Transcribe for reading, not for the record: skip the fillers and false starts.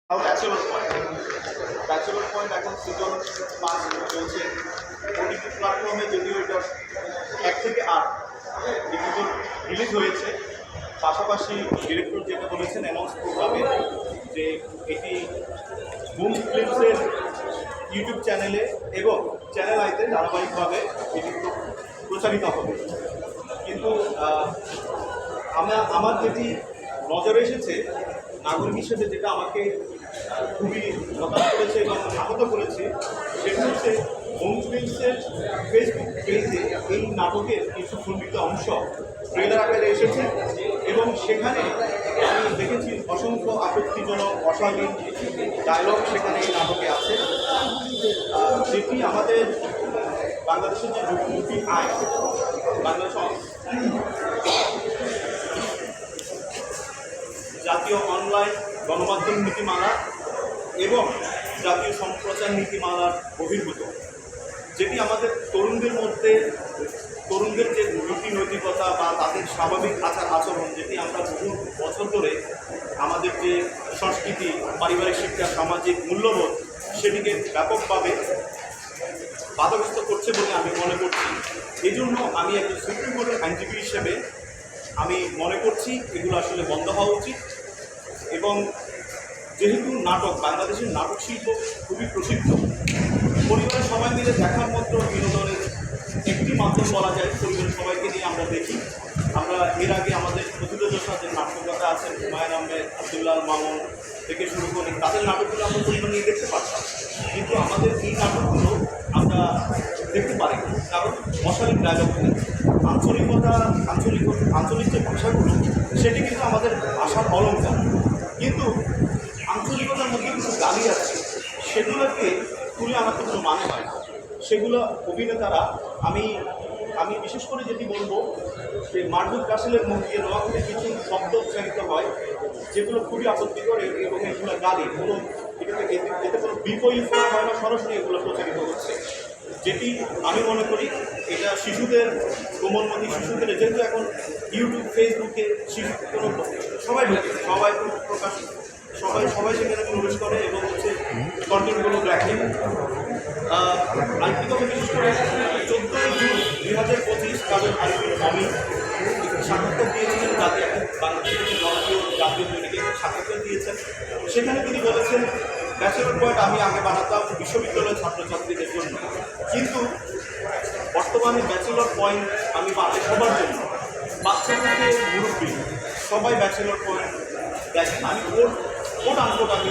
Bachelor point এখন season 5 চলছে। OTT প্ল্যাটফর্মে যদিও এটা 1 থেকে 8 এপিসোড রিলিজ হয়েছে। পাশাপাশি ডিরেক্টর যেটা বলেছেন অ্যানাউন্স প্রোগ্রামে যে এটি বুম ফিল্মসের ইউটিউব চ্যানেলে এবং চ্যানেল আইতে ধারাবাহিকভাবে এটি প্রচারিত হবে। কিন্তু আমার যেটি নজরে এসেছে নাগরিক হিসেবে, যেটা আমাকে খুবই হতাশ করেছে এবং আহত করেছে, সেটা হচ্ছে হোম ফিল্মসের ফেসবুক পেজে এই নাটকের কিছু খণ্ডিত অংশ ট্রেলার আকারে এসেছে এবং সেখানে আমি দেখেছি অসংখ্য আপত্তিজনক অশালীন ডায়লগ সেখানে এই নাটকে আছে, যেটি আমাদের বাংলাদেশের যে যুক্তি আইন, বাংলাদেশ জাতীয় অনলাইন গণমাধ্যম নীতিমালা এবং জাতীয় সম্প্রচার নীতিমালার বহির্ভূত, যেটি আমাদের তরুণদের যে নীতি নৈতিকতা বা তাদের স্বাভাবিক আচার আচরণ, যেটি আমরা বহু বছর ধরে আমাদের যে সংস্কৃতি, পারিবারিক শিক্ষা, সামাজিক মূল্যবোধ, সেটিকে ব্যাপকভাবে বাধাগ্রস্ত করছে বলে আমি মনে করছি। এই জন্য আমি একজন সুপ্রিম কোর্টের আইনজীবী হিসেবে আমি মনে করছি এগুলো আসলে বন্ধ হওয়া উচিত। এবং যেহেতু বাংলাদেশের নাটক শিল্প খুবই প্রসিদ্ধ, পরিবারের সবাই মিলে দেখার মতো বিনোদনের একটি মাধ্যম বলা যায়। পরিবারের সবাইকে নিয়ে আমরা দেখি। আমরা এর আগে আমাদের প্রতিযোগিতার যে নাটকতা আছেন, হুমায়ুন আহমেদ, আব্দুল্লাহ মামুন থেকে শুরু করে তাদের নাটকগুলো আমরা পরিবার নিয়ে দেখতে পারতাম, কিন্তু আমাদের এই নাটকগুলো আমরা দেখতে পারি না, কারণ অশালীন ডায়লগ নেই। আঞ্চলিক যে ভাষাগুলো, সেটি কিন্তু আমাদের ভাষার অলঙ্কার, কিন্তু আঞ্চলিকতার মধ্যে কিছু গালি আছে, সেগুলোকে তুলে আনার কোনো মানে হয় না। সেগুলো অভিনেতারা, আমি বিশেষ করে যেটি বলবো, যে মার্জুক রাসেলের মুখ দিয়ে রোয়াকে কিছু শব্দ উচ্চারিত হয় যেগুলো খুবই আপত্তিকর এবং এগুলো গালি, এতে কোনো বিপরীত হয় না, সরাসরি এগুলো প্রচারিত হচ্ছে, যেটি আমি মনে করি এটা শিশুদের, কোমলমতি শিশুদের, যেহেতু এখন ইউটিউব, ফেসবুকে শিশু কোনো সবাই সেখানে প্রবেশ করে এবং হচ্ছে কন্টেন্টগুলো দেখে। আরেকটি কথা, বিশেষ করে 14 জুন 2025 কাজল আরিফিন অমিত সাক্ষাৎকার দিয়েছিলেন বাংলাদেশের জাতীয় দৈনিকে সাক্ষাৎকার দিয়েছেন। সেখানে তিনি বলেছেন, ব্যাচেলর পয়েন্ট আমি আগে বানাতাম বিশ্ববিদ্যালয়ের ছাত্রছাত্রীদের জন্য, কিন্তু বর্তমানে ব্যাচেলর পয়েন্ট আমি বানাই সবার জন্য, বাচ্চা থেকে মুরব্বী সবাই ব্যাচেলর পয়েন্ট দেখেন। আমি ওর আনকোট আমি